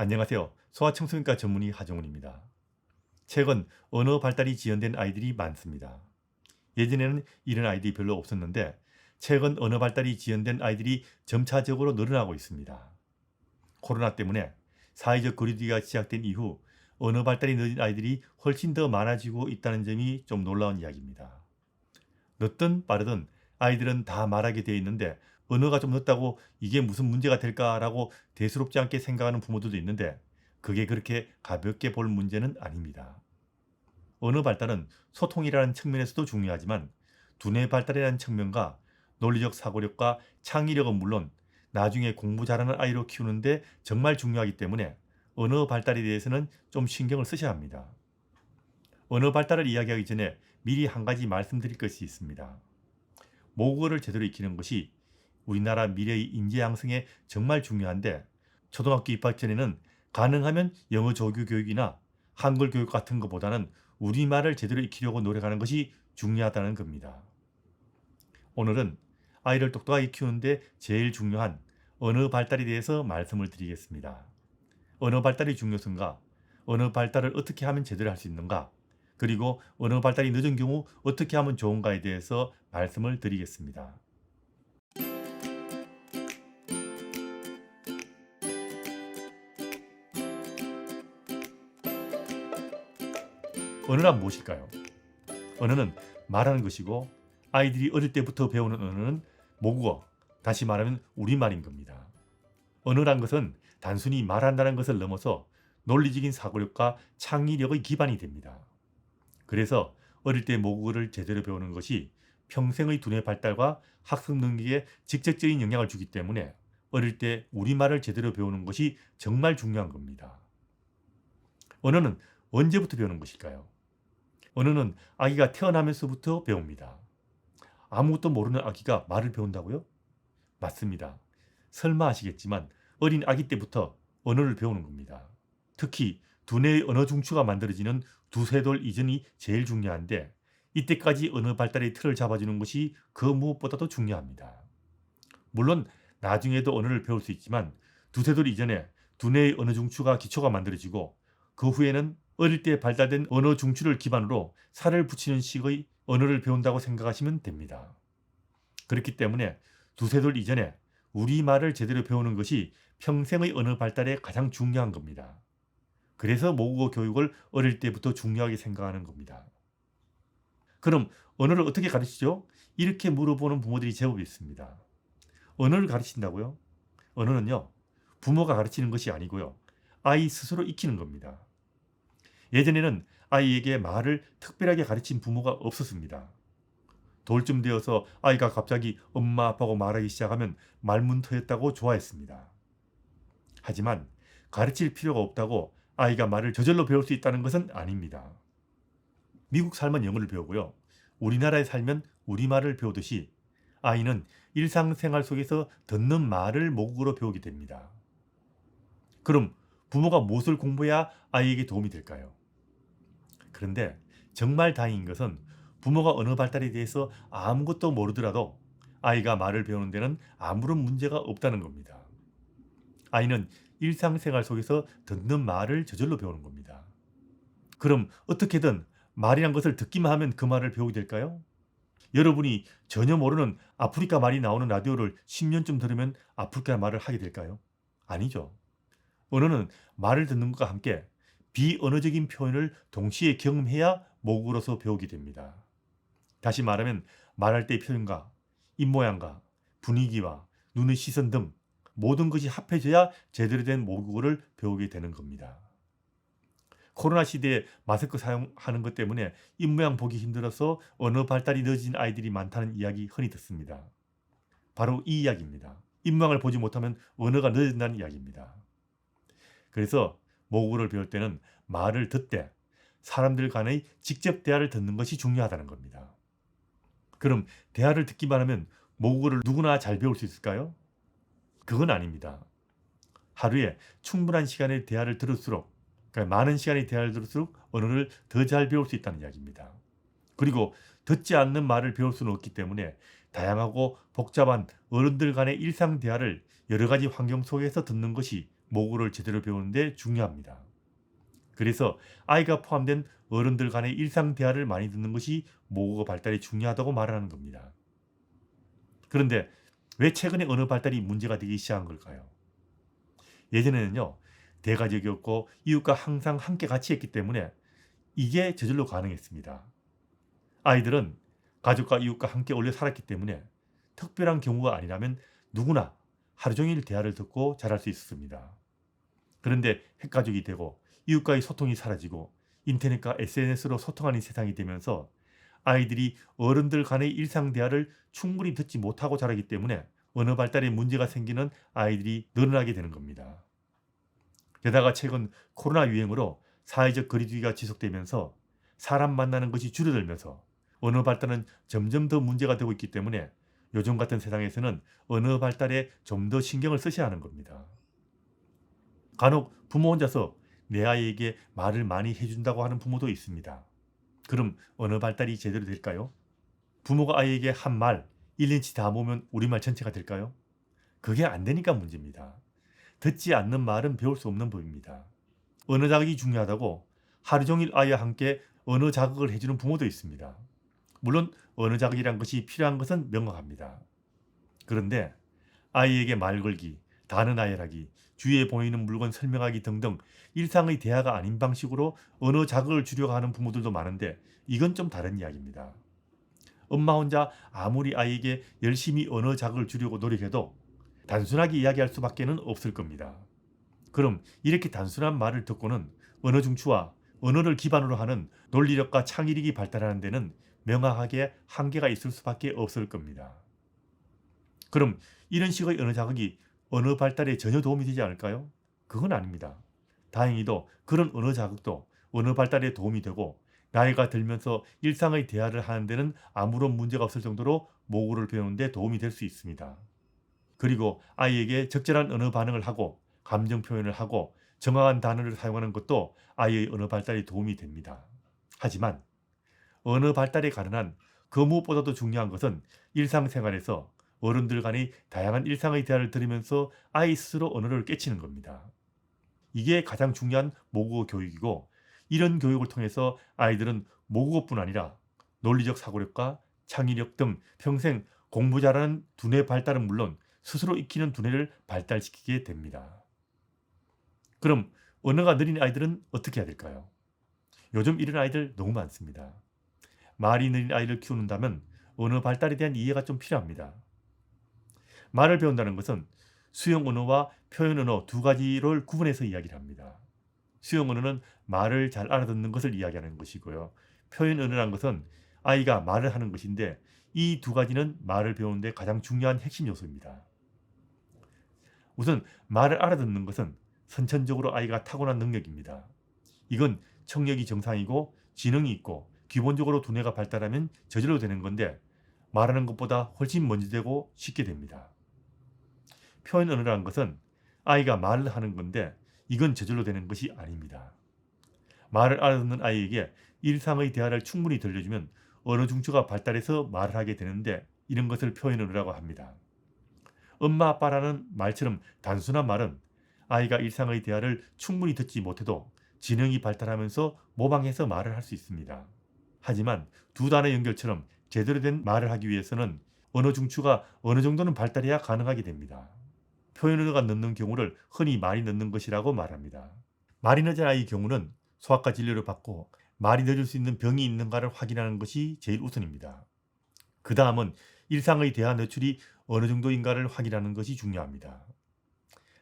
안녕하세요. 소아청소년과 전문의 하정훈입니다. 최근 언어 발달이 지연된 아이들이 많습니다. 예전에는 이런 아이들이 별로 없었는데 최근 언어 발달이 지연된 아이들이 점차적으로 늘어나고 있습니다. 코로나 때문에 사회적 거리두기가 시작된 이후 언어 발달이 늦은 아이들이 훨씬 더 많아지고 있다는 점이 좀 놀라운 이야기입니다. 늦든 빠르든 아이들은 다 말하게 되어 있는데 언어가 좀 늦다고 이게 무슨 문제가 될까라고 대수롭지 않게 생각하는 부모들도 있는데 그게 그렇게 가볍게 볼 문제는 아닙니다. 언어 발달은 소통이라는 측면에서도 중요하지만 두뇌 발달이라는 측면과 논리적 사고력과 창의력은 물론 나중에 공부 잘하는 아이로 키우는데 정말 중요하기 때문에 언어 발달에 대해서는 좀 신경을 쓰셔야 합니다. 언어 발달을 이야기하기 전에 미리 한 가지 말씀드릴 것이 있습니다. 모국어를 제대로 익히는 것이 우리나라 미래의 인재 양성에 정말 중요한데 초등학교 입학 전에는 가능하면 영어 조교 교육이나 한글 교육 같은 것보다는 우리말을 제대로 익히려고 노력하는 것이 중요하다는 겁니다. 오늘은 아이를 똑똑하게 키우는데 제일 중요한 언어 발달에 대해서 말씀을 드리겠습니다. 언어 발달의 중요성과 언어 발달을 어떻게 하면 제대로 할 수 있는가, 그리고 언어 발달이 늦은 경우 어떻게 하면 좋은가에 대해서 말씀을 드리겠습니다. 언어란 무엇일까요? 언어는 말하는 것이고 아이들이 어릴 때부터 배우는 언어는 모국어, 다시 말하면 우리말인 겁니다. 언어란 것은 단순히 말한다는 것을 넘어서 논리적인 사고력과 창의력의 기반이 됩니다. 그래서 어릴 때 모국어를 제대로 배우는 것이 평생의 두뇌 발달과 학습 능력에 직접적인 영향을 주기 때문에 어릴 때 우리말을 제대로 배우는 것이 정말 중요한 겁니다. 언어는 언제부터 배우는 것일까요? 언어는 아기가 태어나면서부터 배웁니다. 아무것도 모르는 아기가 말을 배운다고요? 맞습니다. 설마 아시겠지만 어린 아기 때부터 언어를 배우는 겁니다. 특히 두뇌의 언어 중추가 만들어지는 두세 돌 이전이 제일 중요한데 이때까지 언어 발달의 틀을 잡아주는 것이 그 무엇보다도 중요합니다. 물론 나중에도 언어를 배울 수 있지만 두세 돌 이전에 두뇌의 언어 중추가 기초가 만들어지고 그 후에는 어릴 때 발달된 언어 중추를 기반으로 살을 붙이는 식의 언어를 배운다고 생각하시면 됩니다. 그렇기 때문에 두세 돌 이전에 우리말을 제대로 배우는 것이 평생의 언어 발달에 가장 중요한 겁니다. 그래서 모국어 교육을 어릴 때부터 중요하게 생각하는 겁니다. 그럼 언어를 어떻게 가르치죠? 이렇게 물어보는 부모들이 제법 있습니다. 언어를 가르친다고요? 언어는요, 부모가 가르치는 것이 아니고요, 아이 스스로 익히는 겁니다. 예전에는 아이에게 말을 특별하게 가르친 부모가 없었습니다. 돌쯤 되어서 아이가 갑자기 엄마 아빠고 말하기 시작하면 말문터였다고 좋아했습니다. 하지만 가르칠 필요가 없다고 아이가 말을 저절로 배울 수 있다는 것은 아닙니다. 미국 살면 영어를 배우고요, 우리나라에 살면 우리말을 배우듯이 아이는 일상생활 속에서 듣는 말을 모국어로 배우게 됩니다. 그럼 부모가 무엇을 공부해야 아이에게 도움이 될까요? 그런데 정말 다행인 것은 부모가 언어 발달에 대해서 아무것도 모르더라도 아이가 말을 배우는 데는 아무런 문제가 없다는 겁니다. 아이는 일상생활 속에서 듣는 말을 저절로 배우는 겁니다. 그럼 어떻게든 말이란 것을 듣기만 하면 그 말을 배우게 될까요? 여러분이 전혀 모르는 아프리카 말이 나오는 라디오를 10년쯤 들으면 아프리카 말을 하게 될까요? 아니죠. 언어는 말을 듣는 것과 함께 비언어적인 표현을 동시에 경험해야 모국어로서 배우게 됩니다. 다시 말하면 말할 때의 표현과 입모양과 분위기와 눈의 시선 등 모든 것이 합해져야 제대로 된 모국어를 배우게 되는 겁니다. 코로나 시대에 마스크 사용하는 것 때문에 입모양 보기 힘들어서 언어 발달이 늦어진 아이들이 많다는 이야기 흔히 듣습니다. 바로 이 이야기입니다. 입모양을 보지 못하면 언어가 늦어진다는 이야기입니다. 그래서 모국어를 배울 때는 말을 듣되 사람들 간의 직접 대화를 듣는 것이 중요하다는 겁니다. 그럼 대화를 듣기만 하면 모국어를 누구나 잘 배울 수 있을까요? 그건 아닙니다. 하루에 충분한 시간의 대화를 들을수록, 그러니까 많은 시간의 대화를 들을수록 언어를 더 잘 배울 수 있다는 이야기입니다. 그리고 듣지 않는 말을 배울 수는 없기 때문에 다양하고 복잡한 어른들 간의 일상 대화를 여러 가지 환경 속에서 듣는 것이 모국어를 제대로 배우는 데 중요합니다. 그래서 아이가 포함된 어른들 간의 일상 대화를 많이 듣는 것이 모국어 발달에 중요하다고 말하는 겁니다. 그런데 왜 최근에 언어 발달이 문제가 되기 시작한 걸까요? 예전에는요, 대가족이었고 이웃과 항상 함께 같이 했기 때문에 이게 저절로 가능했습니다. 아이들은 가족과 이웃과 함께 오래 살았기 때문에 특별한 경우가 아니라면 누구나 하루 종일 대화를 듣고 자랄 수 있었습니다. 그런데 핵가족이 되고 이웃과의 소통이 사라지고 인터넷과 SNS로 소통하는 세상이 되면서 아이들이 어른들 간의 일상 대화를 충분히 듣지 못하고 자라기 때문에 언어 발달에 문제가 생기는 아이들이 늘어나게 되는 겁니다. 게다가 최근 코로나 유행으로 사회적 거리두기가 지속되면서 사람 만나는 것이 줄어들면서 언어 발달은 점점 더 문제가 되고 있기 때문에 요즘 같은 세상에서는 언어 발달에 좀 더 신경을 쓰셔야 하는 겁니다. 간혹 부모 혼자서 내 아이에게 말을 많이 해준다고 하는 부모도 있습니다. 그럼 언어 발달이 제대로 될까요? 부모가 아이에게 한 말 1년치 다 모으면 우리말 전체가 될까요? 그게 안 되니까 문제입니다. 듣지 않는 말은 배울 수 없는 법입니다. 언어 자극이 중요하다고 하루 종일 아이와 함께 언어 자극을 해주는 부모도 있습니다. 물론 언어 자극이란 것이 필요한 것은 명확합니다. 그런데 아이에게 말 걸기, 단어 나열하기, 주위에 보이는 물건 설명하기 등등 일상의 대화가 아닌 방식으로 언어 자극을 주려고 하는 부모들도 많은데 이건 좀 다른 이야기입니다. 엄마 혼자 아무리 아이에게 열심히 언어 자극을 주려고 노력해도 단순하게 이야기할 수밖에 는 없을 겁니다. 그럼 이렇게 단순한 말을 듣고는 언어 중추와 언어를 기반으로 하는 논리력과 창의력이 발달하는 데는 명확하게 한계가 있을 수밖에 없을 겁니다. 그럼 이런 식의 언어 자극이 언어 발달에 전혀 도움이 되지 않을까요? 그건 아닙니다. 다행히도 그런 언어 자극도 언어 발달에 도움이 되고 나이가 들면서 일상의 대화를 하는 데는 아무런 문제가 없을 정도로 모국어를 배우는 데 도움이 될 수 있습니다. 그리고 아이에게 적절한 언어 반응을 하고 감정 표현을 하고 정확한 단어를 사용하는 것도 아이의 언어 발달에 도움이 됩니다. 하지만 언어 발달에 관한 그 무엇보다도 중요한 것은 일상생활에서 어른들 간의 다양한 일상의 대화를 들으면서 아이 스스로 언어를 깨치는 겁니다. 이게 가장 중요한 모국어 교육이고 이런 교육을 통해서 아이들은 모국어뿐 아니라 논리적 사고력과 창의력 등 평생 공부 잘하는 두뇌 발달은 물론 스스로 익히는 두뇌를 발달시키게 됩니다. 그럼 언어가 느린 아이들은 어떻게 해야 될까요? 요즘 이런 아이들 너무 많습니다. 말이 느린 아이를 키우는다면 언어 발달에 대한 이해가 좀 필요합니다. 말을 배운다는 것은 수용 언어와 표현 언어 두 가지를 구분해서 이야기를 합니다. 수용 언어는 말을 잘 알아듣는 것을 이야기하는 것이고요. 표현 언어란 것은 아이가 말을 하는 것인데 이 두 가지는 말을 배우는데 가장 중요한 핵심 요소입니다. 우선 말을 알아듣는 것은 선천적으로 아이가 타고난 능력입니다. 이건 청력이 정상이고 지능이 있고 기본적으로 두뇌가 발달하면 저절로 되는 건데 말하는 것보다 훨씬 먼저 되고 쉽게 됩니다. 표현 언어라는 것은 아이가 말을 하는 건데 이건 저절로 되는 것이 아닙니다. 말을 알아듣는 아이에게 일상의 대화를 충분히 들려주면 언어 중추가 발달해서 말을 하게 되는데 이런 것을 표현 언어라고 합니다. 엄마 아빠라는 말처럼 단순한 말은 아이가 일상의 대화를 충분히 듣지 못해도 지능이 발달하면서 모방해서 말을 할 수 있습니다. 하지만 두 단어 연결처럼 제대로 된 말을 하기 위해서는 언어 중추가 어느 정도는 발달해야 가능하게 됩니다. 표현 언어가 늦는 경우를 흔히 말이 늦는 것이라고 말합니다. 말이 늦은 아이의 경우는 소아과 진료를 받고 말이 늦을 수 있는 병이 있는가를 확인하는 것이 제일 우선입니다. 그 다음은 일상의 대화 노출이 어느 정도인가를 확인하는 것이 중요합니다.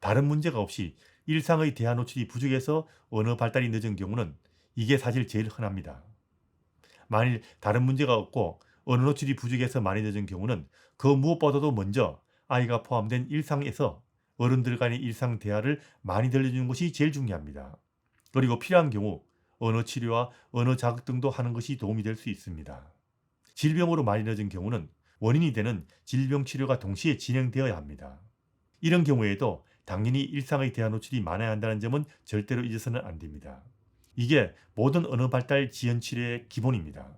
다른 문제가 없이 일상의 대화 노출이 부족해서 언어 발달이 늦은 경우는 이게 사실 제일 흔합니다. 만일 다른 문제가 없고 언어 노출이 부족해서 많이 늦은 경우는 그 무엇보다도 먼저 아이가 포함된 일상에서 어른들 간의 일상 대화를 많이 들려주는 것이 제일 중요합니다. 그리고 필요한 경우 언어 치료와 언어 자극 등도 하는 것이 도움이 될 수 있습니다. 질병으로 많이 늦은 경우는 원인이 되는 질병 치료가 동시에 진행되어야 합니다. 이런 경우에도 당연히 일상의 대화 노출이 많아야 한다는 점은 절대로 잊어서는 안 됩니다. 이게 모든 언어 발달 지연 치료의 기본입니다.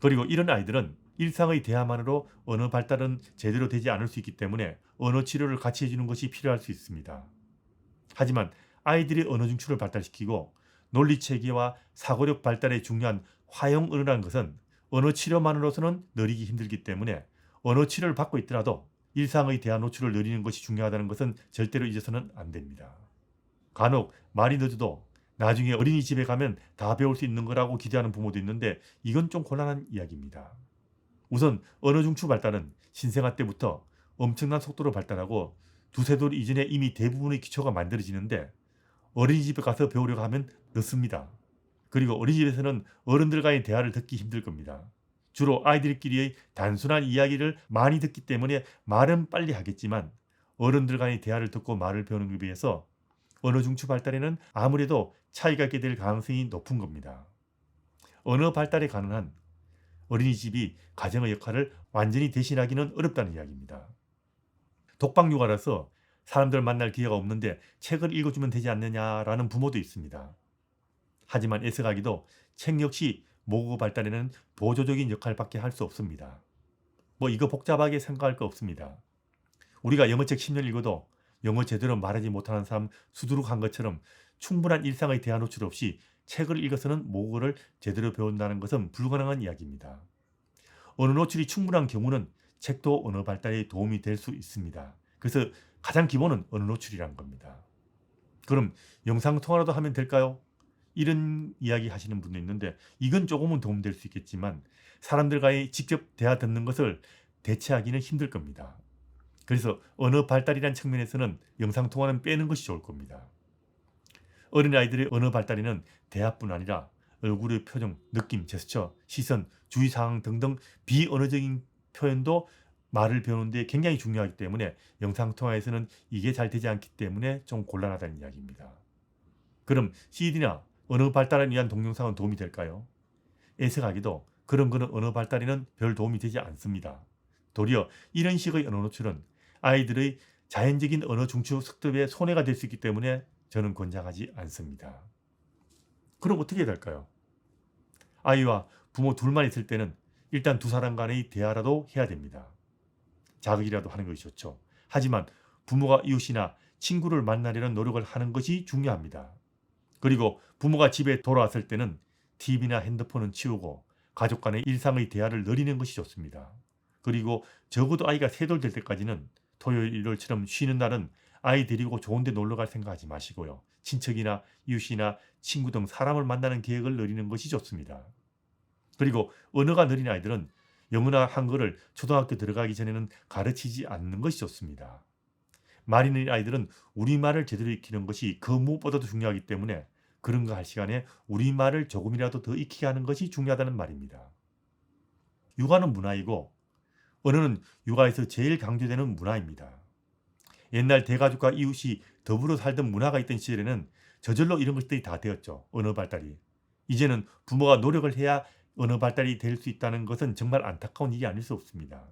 그리고 이런 아이들은 일상의 대화만으로 언어 발달은 제대로 되지 않을 수 있기 때문에 언어 치료를 같이 해주는 것이 필요할 수 있습니다. 하지만 아이들의 언어 중추를 발달시키고 논리체계와 사고력 발달에 중요한 화형 언어라는 것은 언어 치료만으로서는 느리기 힘들기 때문에 언어 치료를 받고 있더라도 일상의 대화 노출을 늘리는 것이 중요하다는 것은 절대로 잊어서는 안 됩니다. 간혹 말이 늦어도 나중에 어린이집에 가면 다 배울 수 있는 거라고 기대하는 부모도 있는데 이건 좀 곤란한 이야기입니다. 우선 언어 중추 발달은 신생아 때부터 엄청난 속도로 발달하고 두세 돌 이전에 이미 대부분의 기초가 만들어지는데 어린이집에 가서 배우려고 하면 늦습니다. 그리고 어린이집에서는 어른들과의 대화를 듣기 힘들 겁니다. 주로 아이들끼리의 단순한 이야기를 많이 듣기 때문에 말은 빨리 하겠지만 어른들과의 대화를 듣고 말을 배우는 것에 비해서 언어 중추 발달에는 아무래도 차이가 있게 될 가능성이 높은 겁니다. 언어 발달에 가능한 어린이집이 가정의 역할을 완전히 대신하기는 어렵다는 이야기입니다. 독박 육아라서 사람들 만날 기회가 없는데 책을 읽어주면 되지 않느냐라는 부모도 있습니다. 하지만 애석하기도 책 역시 모국어 발달에는 보조적인 역할밖에 할 수 없습니다. 이거 복잡하게 생각할 거 없습니다. 우리가 영어책 10년 읽어도 영어 제대로 말하지 못하는 사람 수두룩한 것처럼 충분한 일상의 대화 노출 없이 책을 읽어서는 모국어를 제대로 배운다는 것은 불가능한 이야기입니다. 언어 노출이 충분한 경우는 책도 언어 발달에 도움이 될 수 있습니다. 그래서 가장 기본은 언어 노출이란 겁니다. 그럼 영상통화라도 하면 될까요? 이런 이야기 하시는 분도 있는데 이건 조금은 도움될 수 있겠지만 사람들과의 직접 대화 듣는 것을 대체하기는 힘들 겁니다. 그래서 언어 발달이라는 측면에서는 영상통화는 빼는 것이 좋을 겁니다. 어린아이들의 언어 발달에는 대화뿐 아니라 얼굴의 표정, 느낌, 제스처, 시선, 주의사항 등등 비언어적인 표현도 말을 배우는 데 굉장히 중요하기 때문에 영상통화에서는 이게 잘 되지 않기 때문에 좀 곤란하다는 이야기입니다. 그럼 CD나 언어 발달을 위한 동영상은 도움이 될까요? 애석하게도 그런 거는 언어 발달에는 별 도움이 되지 않습니다. 도리어 이런 식의 언어 노출은 아이들의 자연적인 언어 중추 습득에 손해가 될 수 있기 때문에 저는 권장하지 않습니다. 그럼 어떻게 해야 될까요? 아이와 부모 둘만 있을 때는 일단 두 사람 간의 대화라도 해야 됩니다. 자극이라도 하는 것이 좋죠. 하지만 부모가 이웃이나 친구를 만나려는 노력을 하는 것이 중요합니다. 그리고 부모가 집에 돌아왔을 때는 TV나 핸드폰은 치우고 가족 간의 일상의 대화를 늘리는 것이 좋습니다. 그리고 적어도 아이가 3돌 될 때까지는 토요일, 일요일처럼 쉬는 날은 아이 데리고 좋은 데 놀러 갈 생각하지 마시고요. 친척이나 이웃이나 친구 등 사람을 만나는 계획을 늘리는 것이 좋습니다. 그리고 언어가 느린 아이들은 영어나 한글을 초등학교 들어가기 전에는 가르치지 않는 것이 좋습니다. 말이 느린 아이들은 우리말을 제대로 익히는 것이 그 무엇보다도 중요하기 때문에 그런 거 할 시간에 우리말을 조금이라도 더 익히게 하는 것이 중요하다는 말입니다. 육아는 문화이고 언어는 육아에서 제일 강조되는 문화입니다. 옛날 대가족과 이웃이 더불어 살던 문화가 있던 시절에는 저절로 이런 것들이 다 되었죠. 언어 발달이. 이제는 부모가 노력을 해야 언어 발달이 될 수 있다는 것은 정말 안타까운 일이 아닐 수 없습니다.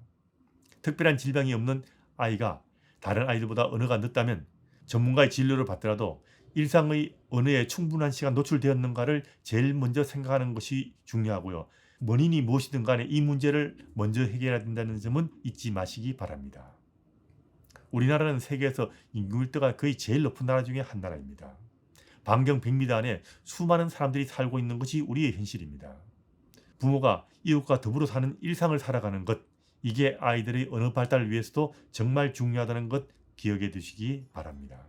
특별한 질병이 없는 아이가 다른 아이들보다 언어가 늦다면 전문가의 진료를 받더라도 일상의 언어에 충분한 시간 노출되었는가를 제일 먼저 생각하는 것이 중요하고요. 원인이 무엇이든 간에 이 문제를 먼저 해결해야 된다는 점은 잊지 마시기 바랍니다. 우리나라는 세계에서 인구밀도가 거의 제일 높은 나라 중에 한 나라입니다. 반경 100m 안에 수많은 사람들이 살고 있는 것이 우리의 현실입니다. 부모가 이웃과 더불어 사는 일상을 살아가는 것, 이게 아이들의 언어 발달을 위해서도 정말 중요하다는 것 기억해 두시기 바랍니다.